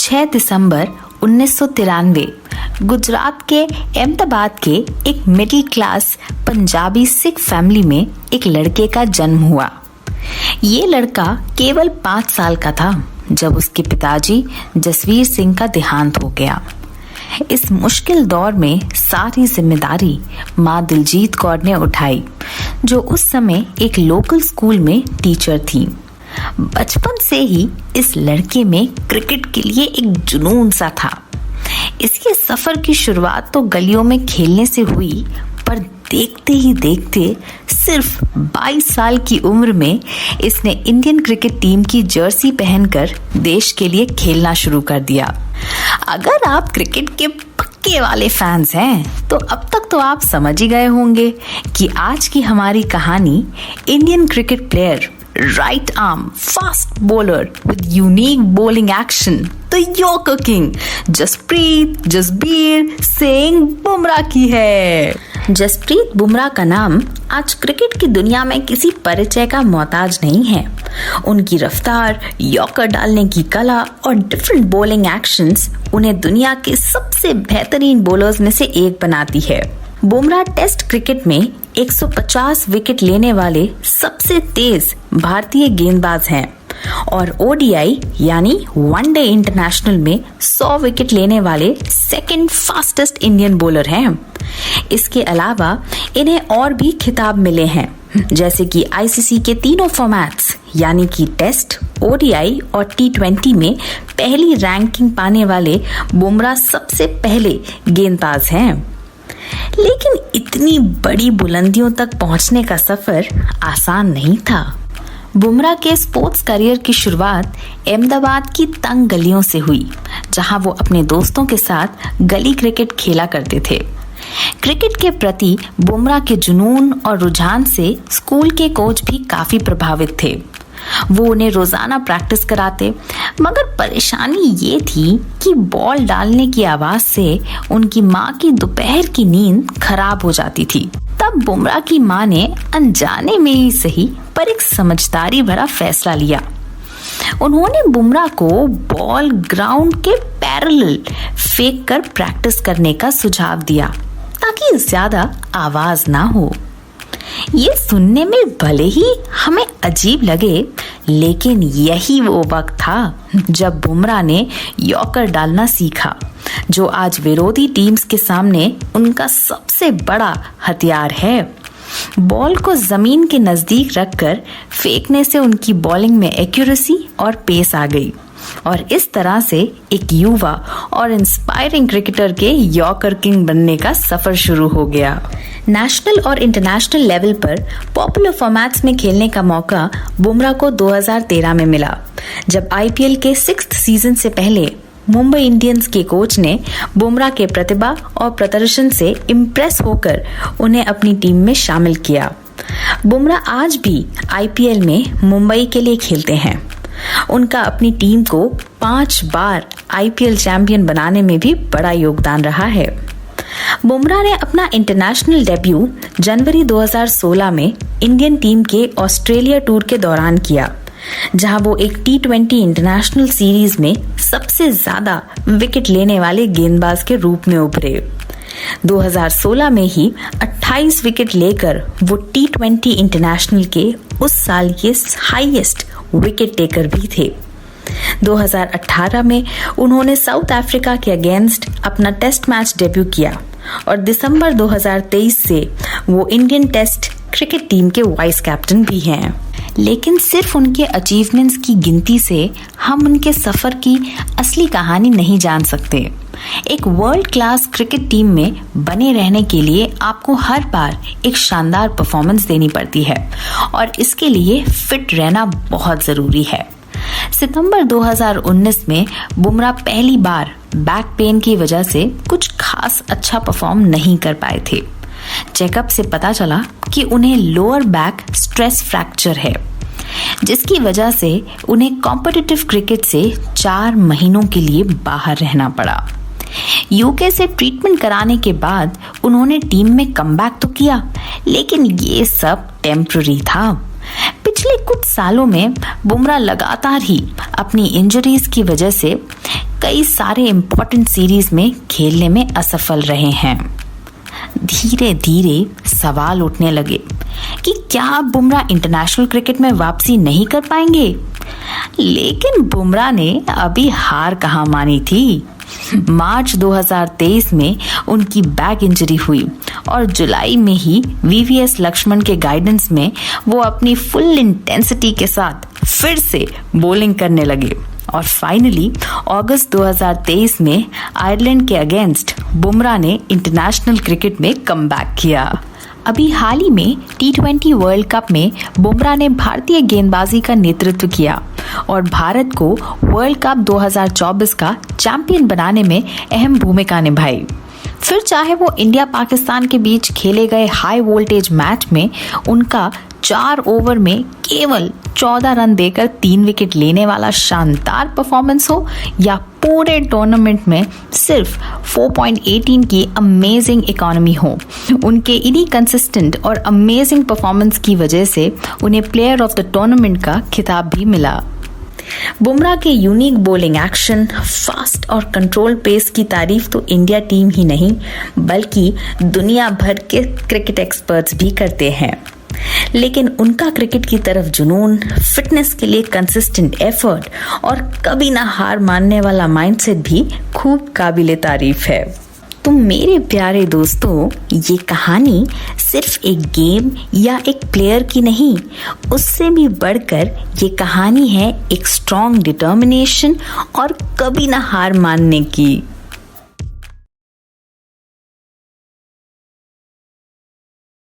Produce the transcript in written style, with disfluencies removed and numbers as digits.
6 दिसंबर 1993 गुजरात के अहमदाबाद के एक middle class Punjabi Sikh family में एक लड़के का जन्म हुआ। ये लड़का केवल 5 साल का था जब उसके पिताजी जसवीर सिंह का देहांत हो गया। इस मुश्किल दौर में सारी जिम्मेदारी माँ दिलजीत कौर ने उठाई, जो उस समय एक लोकल स्कूल में टीचर थी। बचपन से ही इस लड़के में क्रिकेट के लिए एक जुनून सा था। इसके सफर की शुरुआत तो गलियों में खेलने से हुई, पर देखते ही देखते सिर्फ 22 साल की उम्र में इसने इंडियन क्रिकेट टीम की जर्सी पहनकर देश के लिए खेलना शुरू कर दिया। अगर आप क्रिकेट के पक्के वाले फैंस हैं तो अब तक तो आप समझ ही गए होंगे कि आज की हमारी कहानी Indian cricket player, right arm fast bowler with unique bowling action, the yorker king Jasprit Jasbir Singh Bumrah की है। जसप्रीत बुमराह का नाम आज क्रिकेट की दुनिया में किसी परिचय का मोहताज नहीं है। उनकी रफ्तार, यॉर्कर डालने की कला और डिफरेंट बॉलिंग एक्शंस उन्हें दुनिया के सबसे बेहतरीन बॉलर्स में से एक बनाती है। बुमराह टेस्ट क्रिकेट में 150 विकेट लेने वाले सबसे तेज भारतीय गेंदबाज हैं और ओडीआई यानी वनडे इंटरनेशनल में 100 विकेट लेने वाले सेकंड फास्टेस्ट इंडियन बॉलर हैं। इसके अलावा इन्हें और भी खिताब मिले हैं, जैसे कि आईसीसी के तीनों फॉर्मेट्स यानी कि टेस्ट, ओडीआई और टी20 में पहली रैंकिंग पाने वाले बुमराह सबसे पहले गेंदबाज हैं। लेकिन इतनी बड़ी बुलंदियों तक पहुंचने का सफर आसान नहीं था। बुमराह के स्पोर्ट्स करियर की शुरुआत अहमदाबाद की तंग गलियों से हुई, जहां वो अपने दोस्तों के साथ गली क्रिकेट खेला करते थे। क्रिकेट के प्रति बुमराह के जुनून और रुझान से स्कूल के कोच भी काफी प्रभावित थे। वो उन्हें रोजाना प्रैक्टिस कराते, मगर परेशानी ये थी कि बॉल डालने की आवाज से उनकी माँ की दोपहर की नींद खराब हो जाती थी। तब बुमराह की माँ ने अनजाने में ही सही पर एक समझदारी भरा फैसला लिया। उन्होंने बुमराह को बॉल ग्राउंड के पैरेलल फेंक कर प्रैक्टिस करने का सुझाव दिया ताकि ज्यादा आवाज ना हो। ये सुनने में भले ही हमें अजीब लगे, लेकिन यही वो वक्त था जब बुमराह ने यॉर्कर डालना सीखा, जो आज विरोधी टीम्स के सामने उनका सबसे बड़ा हथियार है। बॉल को जमीन के नजदीक रखकर फेंकने से उनकी बॉलिंग में एक्यूरेसी और पेस आ गई और इस तरह से एक युवा और इंस्पायरिंग क्रिकेटर के यॉर्कर किंग बनने का सफर शुरू हो गया। नेशनल और इंटरनेशनल लेवल पर पॉपुलर फॉर्मेट्स में खेलने का मौका बुमराह को 2013 में मिला, जब आईपीएल के 6th सीजन से पहले मुंबई इंडियंस के कोच ने बुमराह के प्रतिभा और प्रदर्शन से इम्प्रेस होकर उन्हें अपनी टीम में शामिल किया। बुमराह आज भी आईपीएल में मुंबई के लिए खेलते हैं। उनका अपनी टीम को 5 बार आईपीएल चैंपियन बनाने में भी बड़ा योगदान रहा है। बुमराह ने अपना इंटरनेशनल डेब्यू जनवरी 2016 में इंडियन टीम के ऑस्ट्रेलिया टूर के दौरान किया, जहां वो एक टी20 इंटरनेशनल सीरीज में सबसे ज्यादा विकेट लेने वाले गेंदबाज के रूप में उभरे। 2016 में ही 28 विकेट लेकर वो टी20 इंटरनेशनल के उस साल के हाईएस्ट विकेट टेकर भी थे। 2018 में उन्होंने साउथ अफ्रीका के अगेंस्ट अपना टेस्ट मैच डेब्यू किया और दिसंबर 2023 से वो इंडियन टेस्ट क्रिकेट टीम के वाइस कैप्टन भी हैं। लेकिन सिर्फ उनके अचीवमेंट्स की गिनती से हम उनके सफर की असली कहानी नहीं जान सकते। एक वर्ल्ड क्लास क्रिकेट टीम में बने रहने के लिए आपको हर बार एक शानदार परफॉर्मेंस देनी पड़ती है और इसके लिए फिट रहना बहुत जरूरी है। सितंबर 2019 में बुमराह पहली बार बैक पेन की वजह से कुछ खास अच्छा परफॉर्म नहीं कर पाए थे। चेकअप से पता चला कि उन्हें लोअर बैक स्ट्रेस फ्रैक्चर है, जिसकी वजह से उन्हें कॉम्पिटिटिव क्रिकेट से 4 महीनों के लिए बाहर रहना पड़ा। यूके से ट्रीटमेंट कराने के बाद उन्होंने टीम में कमबैक तो किया, लेकिन ये सब टेम्पररी था। पिछले कुछ सालों में बुमराह लगातार ही अपनी इंजरीज की वजह से कई सारे इम्पोर्टेंट सीरीज में खेलने में असफल रहे हैं। धीरे धीरे सवाल उठने लगे कि क्या बुमराह इंटरनेशनल क्रिकेट में वापसी नहीं कर पाएंगे। लेकिन बुमराह ने अभी हार कहाँ मानी थी। मार्च 2023 में उनकी बैक इंजरी हुई और जुलाई में ही वीवीएस लक्ष्मण के गाइडेंस में वो अपनी फुल इंटेंसिटी के साथ फिर से बॉलिंग करने लगे और फाइनली अगस्त 2023 में आयरलैंड के अगेंस्ट बुमराह ने इंटरनेशनल क्रिकेट में कमबैक किया। अभी हाल ही में T20 वर्ल्ड कप में बुमराह ने भारतीय गेंदबाजी का नेतृत्व किया और भारत को वर्ल्ड कप 2024 का चैंपियन बनाने में अहम भूमिका निभाई। फिर चाहे वो इंडिया पाकिस्तान के बीच खेले गए हाई वोल्टेज मैच में उनका 4 ओवर में केवल 14 रन देकर 3 विकेट लेने वाला शानदार परफॉर्मेंस हो या पूरे टूर्नामेंट में सिर्फ 4.18 की अमेजिंग इकोनॉमी हो, उनके इन्हीं कंसिस्टेंट और अमेजिंग परफॉर्मेंस की वजह से उन्हें प्लेयर ऑफ द टूर्नामेंट का खिताब भी मिला। बुमराह के यूनिक बॉलिंग एक्शन, फास्ट और कंट्रोल पेस की तारीफ तो इंडिया टीम ही नहीं बल्कि दुनिया भर के क्रिकेट एक्सपर्ट्स भी करते हैं। लेकिन उनका क्रिकेट की तरफ जुनून, फिटनेस के लिए कंसिस्टेंट एफर्ट और कभी ना हार मानने वाला माइंडसेट भी खूब काबिले तारीफ है। तो मेरे प्यारे दोस्तों, ये कहानी सिर्फ एक गेम या एक प्लेयर की नहीं, उससे भी बढ़कर ये कहानी है एक स्ट्रॉन्ग डिटर्मिनेशन और कभी ना हार मानने की।